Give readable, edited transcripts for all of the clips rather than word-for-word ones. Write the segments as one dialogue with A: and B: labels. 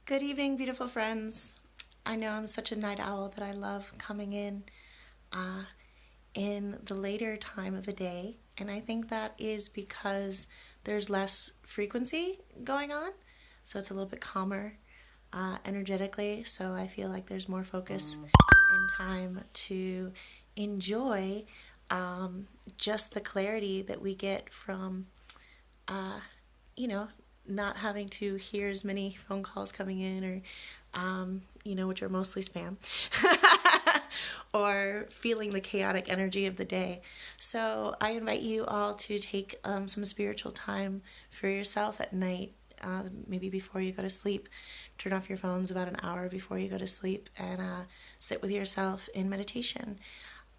A: Good evening, beautiful friends. I know I'm such a night owl that I love coming uh, in the later time of the day, and I think that is because there's less frequency going on, so it's a little bit calmer energetically. So I feel like there's more focus and time to enjoy just the clarity that we get from uh, you know, not having to hear as many phone calls coming in or, which are mostly spam, or feeling the chaotic energy of the day. So I invite you all to take some spiritual time for yourself at night, maybe before you go to sleep. Turn off your phones about an hour before you go to sleep and sit with yourself in meditation.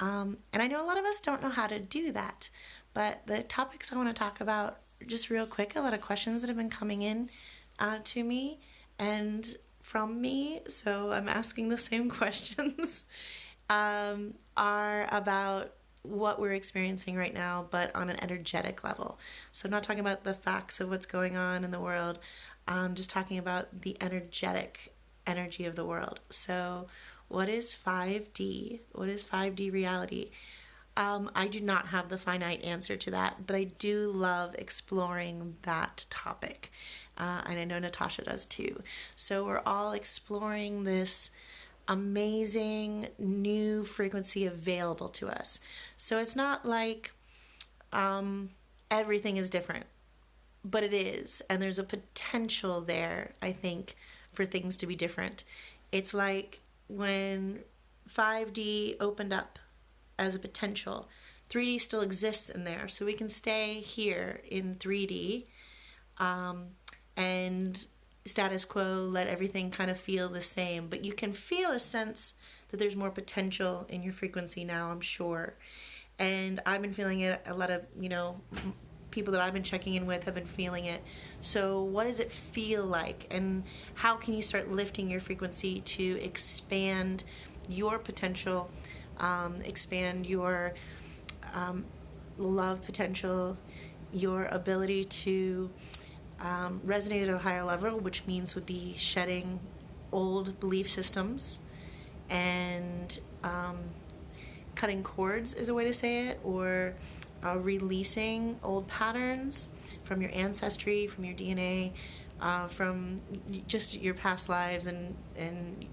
A: And I know a lot of us don't know how to do that, but the topics I want to talk about just real quick, a lot of questions that have been coming in to me and from me, so I'm asking the same questions, are about what we're experiencing right now, but on an energetic level. So I'm not talking about the facts of what's going on in the world. I'm just talking about the energetic energy of the world. So what is 5D? What is 5D reality? I do not have the finite answer to that, but I do love exploring that topic. And I know Natasha does too. So we're all exploring this amazing new frequency available to us. So it's not like everything is different, but it is. And there's a potential there, I think, for things to be different. It's like when 5D opened up as a potential, 3D still exists in there, so we can stay here in 3D and status quo, let everything kind of feel the same, but you can feel a sense that there's more potential in your frequency now, I'm sure. And I've been feeling it. A lot of people that I've been checking in with have been feeling it. So what does it feel like, and how can you start lifting your frequency to expand your potential, expand your love potential, your ability to resonate at a higher level, which means would be shedding old belief systems and cutting cords is a way to say it, or releasing old patterns from your ancestry, from your DNA, from just your past lives and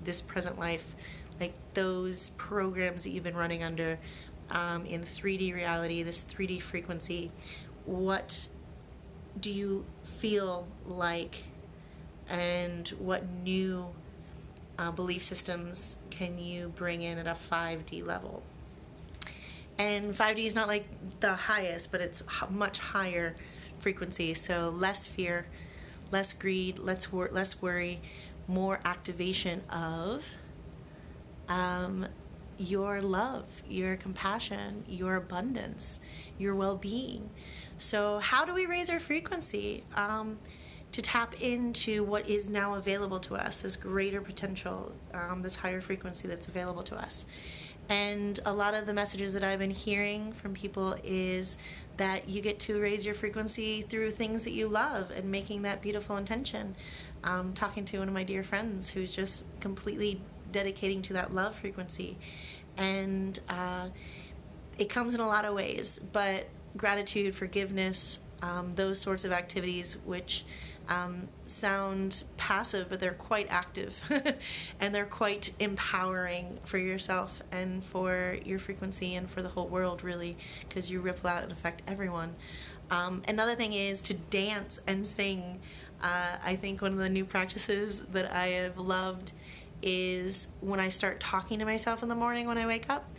A: this present life, like those programs that you've been running under in 3D reality, this 3D frequency. What do you feel like, and what new belief systems can you bring in at a 5D level? And 5D is not like the highest, but it's much higher frequency. So less fear, less greed, less worry, more activation of your love, your compassion, your abundance, your well-being. So how do we raise our frequency to tap into what is now available to us, this greater potential, this higher frequency that's available to us? And a lot of the messages that I've been hearing from people is that you get to raise your frequency through things that you love and making that beautiful intention. Talking to one of my dear friends who's just completely dedicating to that love frequency. And it comes in a lot of ways, but gratitude, forgiveness, those sorts of activities, which sound passive, but they're quite active and they're quite empowering for yourself and for your frequency and for the whole world, really, because you ripple out and affect everyone. Another thing is to dance and sing. I think one of the new practices that I have loved is when I start talking to myself in the morning when I wake up,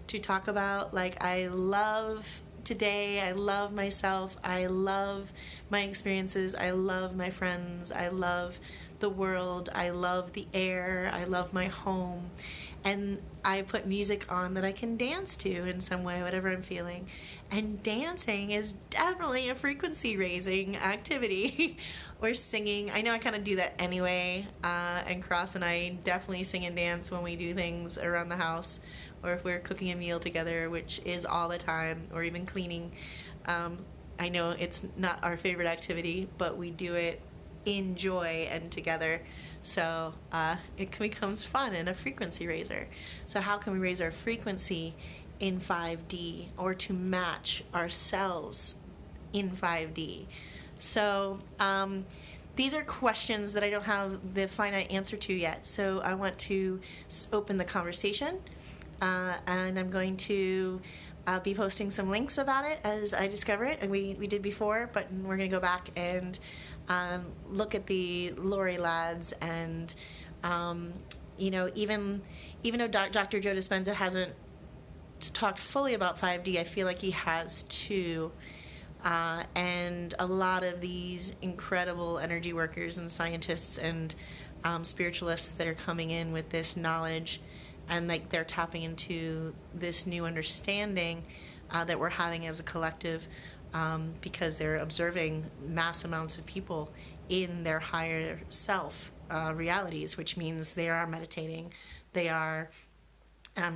A: to talk about, like, I love today, I love myself, I love my experiences, I love my friends, I love the world, I love the air, I love my home. And I put music on that I can dance to in some way, whatever I'm feeling. And dancing is definitely a frequency raising activity. Or singing. I know I kind of do that anyway. And Cross and I definitely sing and dance when we do things around the house, or if we're cooking a meal together, which is all the time, or even cleaning. I know it's not our favorite activity, but we do it in joy and together. So it becomes fun and a frequency raiser. So how can we raise our frequency in 5D, or to match ourselves in 5D? So these are questions that I don't have the finite answer to yet. So I want to open the conversation, and I'm going to be posting some links about it as I discover it. And we did before, but we're going to go back and look at the Lori lads, and even though Dr. Joe Dispenza hasn't talked fully about 5D, I feel like he has too. And a lot of these incredible energy workers and scientists and spiritualists that are coming in with this knowledge, and like they're tapping into this new understanding that we're having as a collective, because they're observing mass amounts of people in their higher self realities, which means they are meditating, they are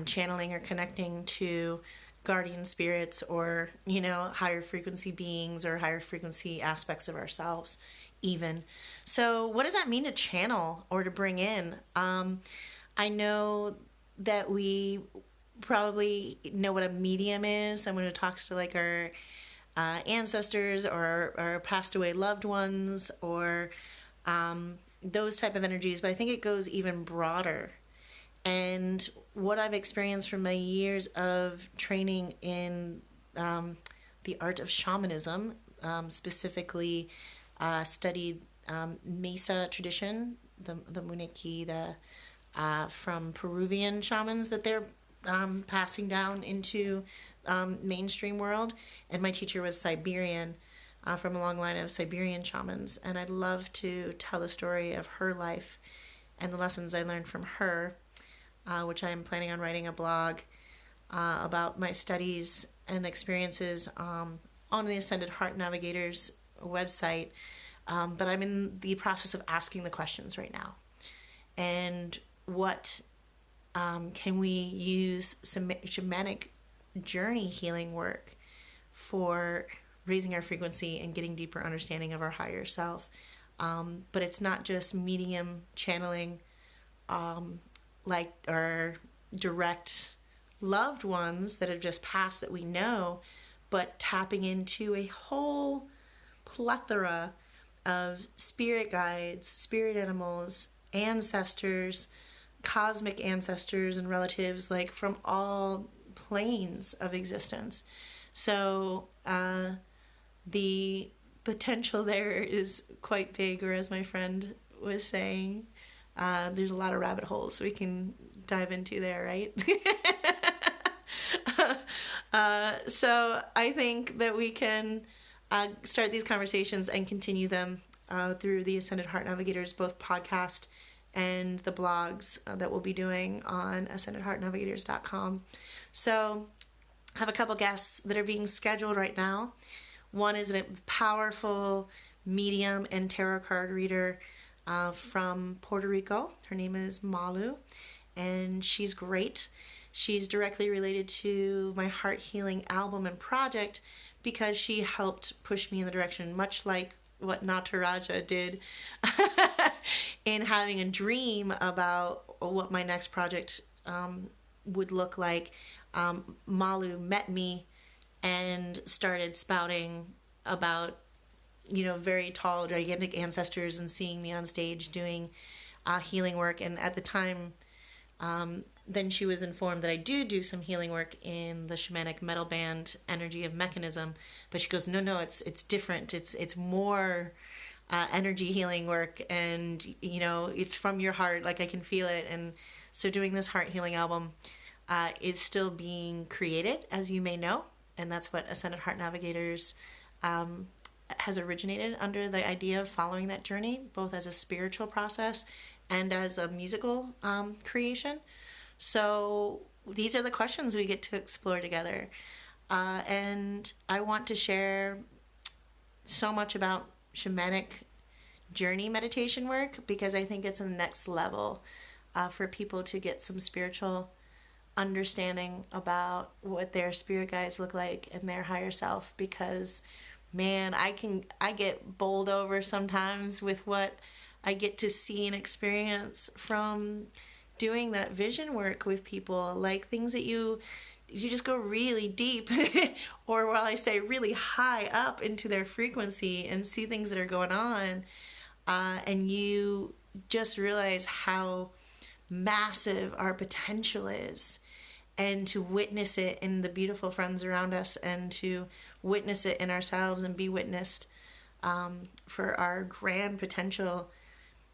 A: channeling or connecting to guardian spirits, or higher frequency beings, or higher frequency aspects of ourselves even. So what does that mean to channel or to bring in? I know that we probably know what a medium is, someone who talks to like our ancestors or our passed away loved ones, or those type of energies, but I think it goes even broader. And what I've experienced from my years of training in the art of shamanism, specifically studied Mesa tradition, the Muneki, from Peruvian shamans that they're passing down into mainstream world. And my teacher was Siberian, from a long line of Siberian shamans. And I'd love to tell the story of her life and the lessons I learned from her, which I'm planning on writing a blog about my studies and experiences on the Ascended Heart Navigators website. But I'm in the process of asking the questions right now. And what can we use some shamanic journey healing work for raising our frequency and getting deeper understanding of our higher self? But it's not just medium channeling, like our direct loved ones that have just passed that we know, but tapping into a whole plethora of spirit guides, spirit animals, ancestors, cosmic ancestors and relatives, like from all planes of existence. So the potential there is quite big, or as my friend was saying, there's a lot of rabbit holes we can dive into there, right? So I think that we can start these conversations and continue them through the Ascended Heart Navigators, both podcast and the blogs that we'll be doing on ascendedheartnavigators.com. So I have a couple guests that are being scheduled right now. One is a powerful medium and tarot card reader from Puerto Rico. Her name is Malu, and she's great. She's directly related to my Heart Healing album and project because she helped push me in the direction, much like what Nataraja did in having a dream about what my next project would look like. Malu met me and started spouting about, very tall, gigantic ancestors, and seeing me on stage doing healing work. And at the time, then she was informed that I do some healing work in the shamanic metal band energy of Meka Nism. But she goes, no, it's different. It's more energy healing work, and it's from your heart. Like, I can feel it. And so doing this heart healing album is still being created, as you may know, and that's what Ascended Heart Navigators has originated under, the idea of following that journey, both as a spiritual process and as a musical creation. So these are the questions we get to explore together. And I want to share so much about shamanic journey meditation work, because I think it's a next level for people to get some spiritual understanding about what their spirit guides look like and their higher self, because man, I get bowled over sometimes with what I get to see and experience from doing that vision work with people, like things that you just go really deep or while I say really high up into their frequency and see things that are going on, and you just realize how massive our potential is, and to witness it in the beautiful friends around us, and to witness it in ourselves and be witnessed for our grand potential.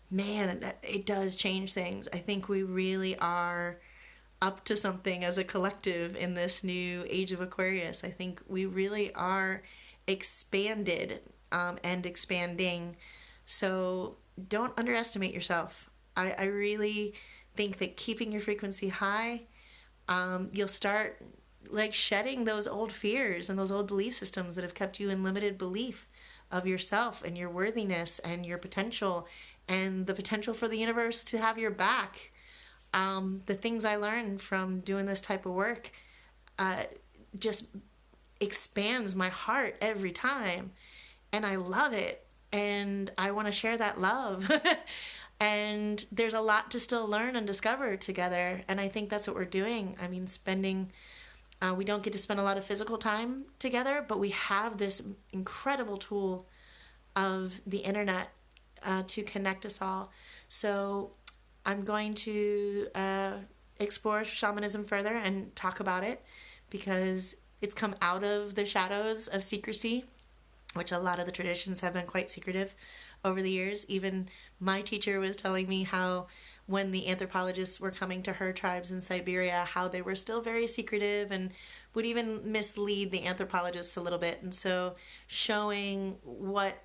A: Man, it does change things. I think we really are up to something as a collective in this new age of Aquarius. I think we really are expanded and expanding. So don't underestimate yourself. I really think that keeping your frequency high, you'll start like shedding those old fears and those old belief systems that have kept you in limited belief of yourself and your worthiness and your potential and the potential for the universe to have your back. The things I learned from doing this type of work just expands my heart every time, and I love it, and I want to share that love. And there's a lot to still learn and discover together, and I think that's what we're doing. I mean, we don't get to spend a lot of physical time together, but we have this incredible tool of the internet to connect us all. So I'm going to explore shamanism further and talk about it, because it's come out of the shadows of secrecy, which a lot of the traditions have been quite secretive over the years. Even my teacher was telling me how when the anthropologists were coming to her tribes in Siberia, how they were still very secretive and would even mislead the anthropologists a little bit. And so showing what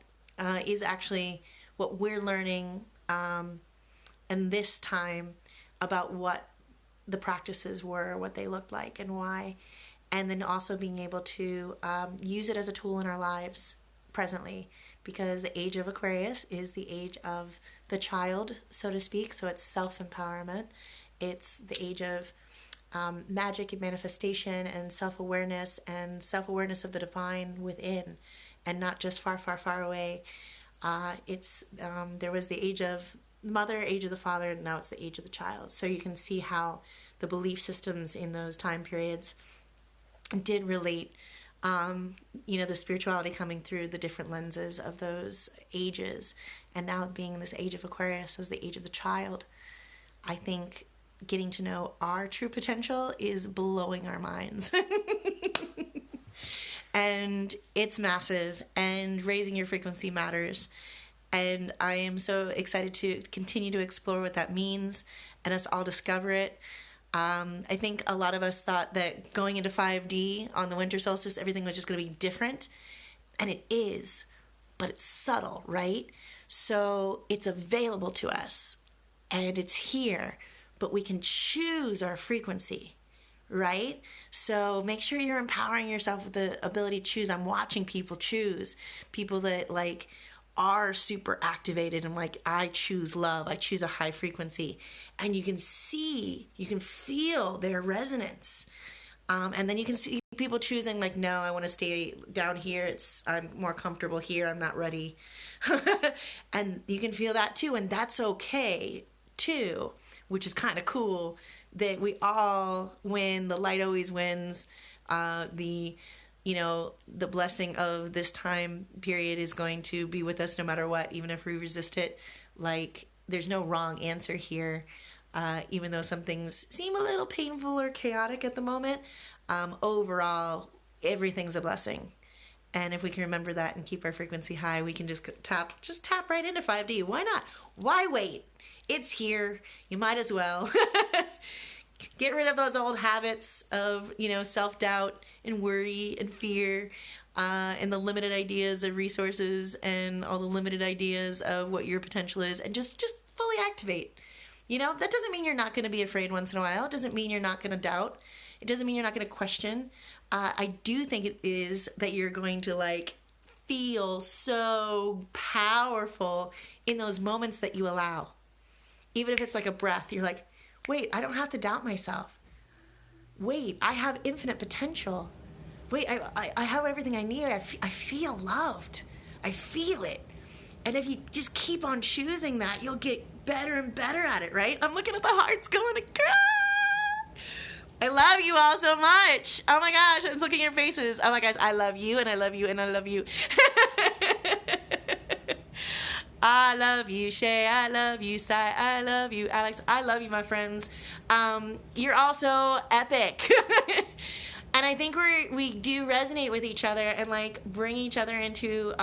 A: is actually what we're learning and this time about what the practices were, what they looked like and why, and then also being able to use it as a tool in our lives presently, because the age of Aquarius is the age of the child, so to speak. So it's self-empowerment. It's the age of magic and manifestation and self-awareness of the divine within, and not just far, far, far away. There was the age of mother, age of the father, and now it's the age of the child. So you can see how the belief systems in those time periods did relate, the spirituality coming through the different lenses of those ages. And now being in this age of Aquarius as the age of the child, I think getting to know our true potential is blowing our minds. And it's massive, and raising your frequency matters. And I am so excited to continue to explore what that means and us all discover it. I think a lot of us thought that going into 5D on the winter solstice, everything was just going to be different. And it is, but it's subtle, right? So it's available to us and it's here, but we can choose our frequency, right? So make sure you're empowering yourself with the ability to choose. I'm watching people choose, people that like are super activated and like, I choose love, I choose a high frequency, and you can feel their resonance. And then you can see people choosing like, no, I want to stay down here. I'm more comfortable here. I'm not ready. And you can feel that too. And that's okay too, which is kind of cool that we all win. The light always wins. The blessing of this time period is going to be with us no matter what, even if we resist it. Like, there's no wrong answer here. Even though some things seem a little painful or chaotic at the moment, overall, everything's a blessing. And if we can remember that and keep our frequency high, we can just tap right into 5D. Why not? Why wait? It's here. You might as well. Get rid of those old habits of, self-doubt and worry and fear, and the limited ideas of resources and all the limited ideas of what your potential is, and just fully activate. That doesn't mean you're not going to be afraid once in a while. It doesn't mean you're not going to doubt. It doesn't mean you're not going to question. I do think it is that you're going to feel so powerful in those moments that you allow. Even if it's like a breath, you're like, wait, I don't have to doubt myself. Wait, I have infinite potential. wait, I have everything I need. I feel loved. I feel it. And if you just keep on choosing that, you'll get better and better at it, right? I'm looking at the hearts going, girl, I love you all so much. Oh my gosh, I'm looking at your faces. Oh my gosh, I love you, and I love you, and I love you. I love you, Shay. I love you, Sai. I love you, Alex. I love you, my friends. You're also epic. And I think we do resonate with each other and like bring each other into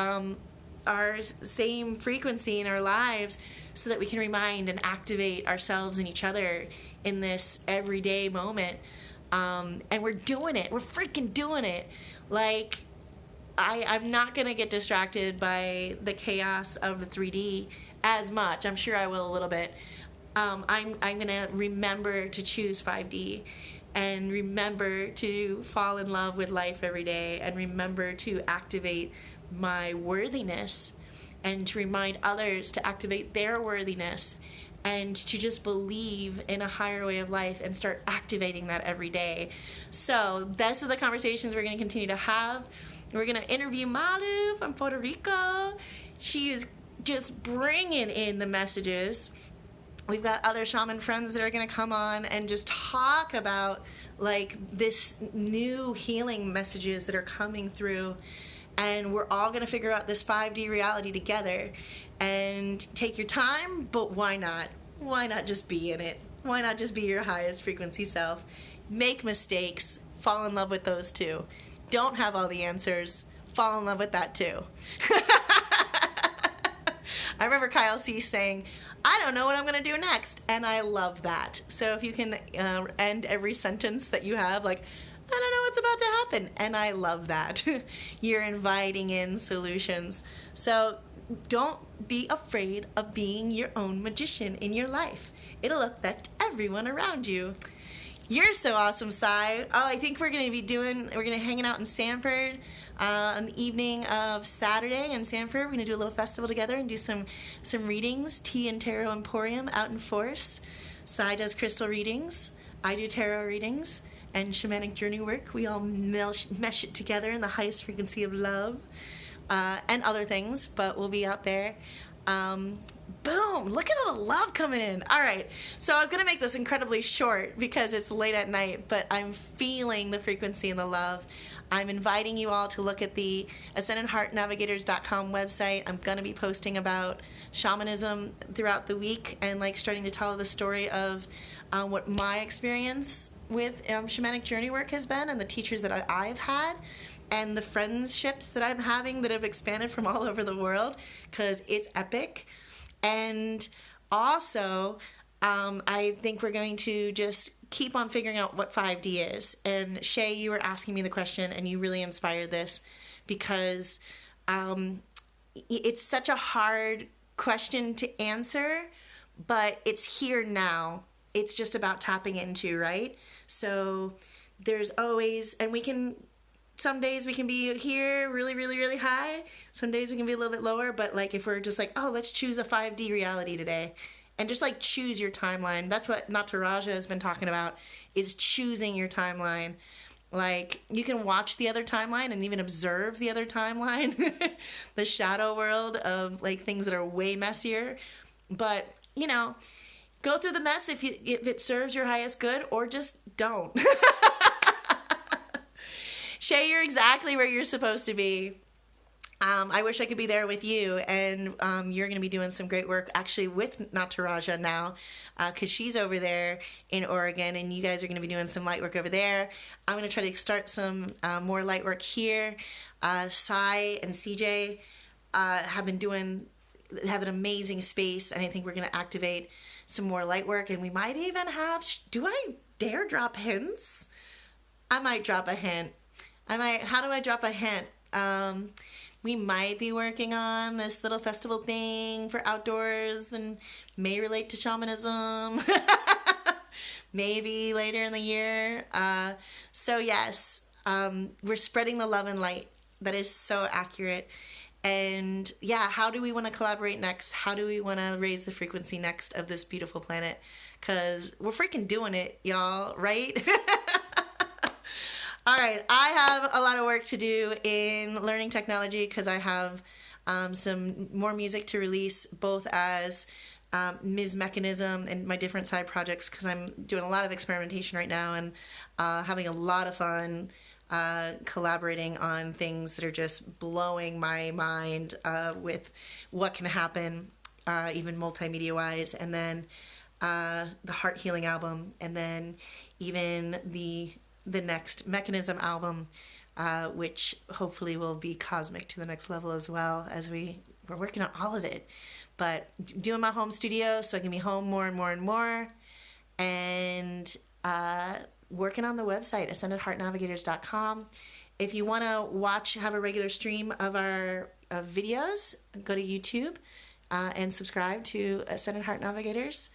A: our same frequency in our lives so that we can remind and activate ourselves and each other in this everyday moment. And we're doing it. We're freaking doing it. Like, I'm not going to get distracted by the chaos of the 3D as much. I'm sure I will a little bit. I'm going to remember to choose 5D and remember to fall in love with life every day and remember to activate my worthiness and to remind others to activate their worthiness and to just believe in a higher way of life and start activating that every day. So those are the conversations we're going to continue to have. We're going to interview Malu from Puerto Rico. She is just bringing in the messages. We've got other shaman friends that are going to come on and just talk about like this new healing messages that are coming through. And we're all going to figure out this 5D reality together and take your time, but why not? Why not just be in it? Why not just be your highest frequency self? Make mistakes, fall in love with those too. Don't have all the answers, fall in love with that too. I remember Kyle C. saying, I don't know what I'm going to do next, and I love that. So if you can end every sentence that you have, like, I don't know what's about to happen, and I love that. You're inviting in solutions. So don't be afraid of being your own magician in your life. It'll affect everyone around you. You're so awesome, Sai. Oh, I think we're going to hanging out in Sanford on the evening of Saturday in Sanford. We're going to do a little festival together and do some readings. Tea and Tarot Emporium out in force. Sai does crystal readings. I do tarot readings and shamanic journey work. We all mesh it together in the highest frequency of love and other things, but we'll be out there. Boom! Look at all the love coming in. All right, so I was going to make this incredibly short because it's late at night, but I'm feeling the frequency and the love. I'm inviting you all to look at the AscendedHeartNavigators.com website. I'm going to be posting about shamanism throughout the week and like starting to tell the story of what my experience with shamanic journey work has been and the teachers that I've had and the friendships that I'm having that have expanded from all over the world because it's epic. And also, I think we're going to just keep on figuring out what 5D is. And Shay, you were asking me the question, and you really inspired this because it's such a hard question to answer, but it's here now. It's just about tapping into, right? So there's always, and some days we can be here really, really, really high. Some days we can be a little bit lower. But like if we're just like, oh, let's choose a 5D reality today. And just like choose your timeline. That's what Nataraja has been talking about, is choosing your timeline. Like you can watch the other timeline and even observe the other timeline. The shadow world of like things that are way messier. But, you know, go through the mess if it serves your highest good, or just don't. Shay, you're exactly where you're supposed to be. I wish I could be there with you, and you're going to be doing some great work actually with Nataraja now because she's over there in Oregon, and you guys are going to be doing some light work over there. I'm going to try to start some more light work here. Sai and CJ have an amazing space, and I think we're going to activate some more light work, and we might even have, do I dare drop hints? I might drop a hint. How do I drop a hint? We might be working on this little festival thing for outdoors and may relate to shamanism. Maybe later in the year. So yes, we're spreading the love and light. That is so accurate. And yeah, how do we want to collaborate next? How do we want to raise the frequency next of this beautiful planet? Because we're freaking doing it, y'all, right? All right, I have a lot of work to do in learning technology because I have some more music to release, both as Ms. Meka Nism and my different side projects, because I'm doing a lot of experimentation right now and having a lot of fun collaborating on things that are just blowing my mind with what can happen, even multimedia wise, and then the Heart Healing album, and then even the next Meka Nism album, which hopefully will be cosmic to the next level as well, as we're working on all of it. But doing my home studio so I can be home more and more and more, and working on the website, AscendedHeartNavigators.com. If you want to have a regular stream of our videos, go to YouTube and subscribe to Ascended Heart Navigators,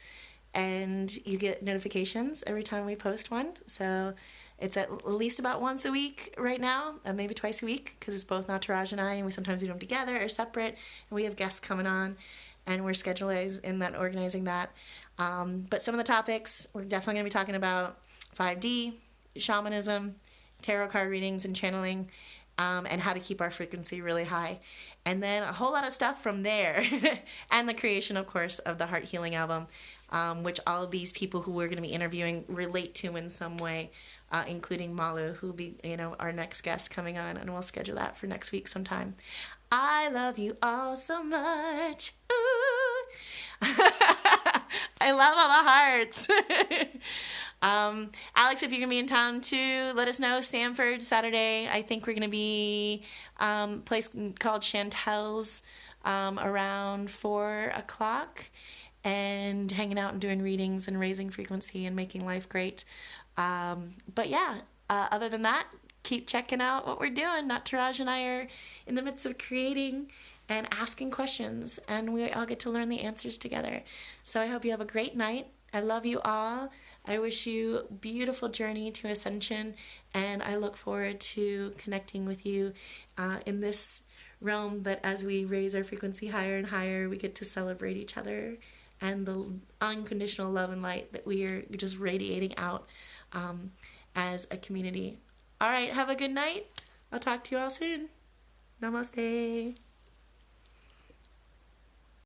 A: and you get notifications every time we post one. So it's at least about once a week right now, maybe twice a week, because it's both Nataraj and I, and we sometimes do them together or separate, and we have guests coming on, and we're schedulers in that, organizing that. But some of the topics, we're definitely going to be talking about 5D, shamanism, tarot card readings and channeling, and how to keep our frequency really high. And then a whole lot of stuff from there, and the creation, of course, of the Heart Healing album, which all of these people who we're going to be interviewing relate to in some way, including Malu, who will be, our next guest coming on, and we'll schedule that for next week sometime. I love you all so much. Ooh. I love all the hearts. Alex, if you're going to be in town too, let us know. Sanford, Saturday. I think we're going to be a place called Chantel's around 4 o'clock, and hanging out and doing readings and raising frequency and making life great. But yeah, other than that, keep checking out what we're doing. Nataraj and I are in the midst of creating and asking questions, and we all get to learn the answers together. So I hope you have a great night. I love you all. I wish you a beautiful journey to Ascension, and I look forward to connecting with you in this realm, that as we raise our frequency higher and higher, we get to celebrate each other and the unconditional love and light that we are just radiating out as a community. All right, have a good night. I'll talk to you all soon. Namaste.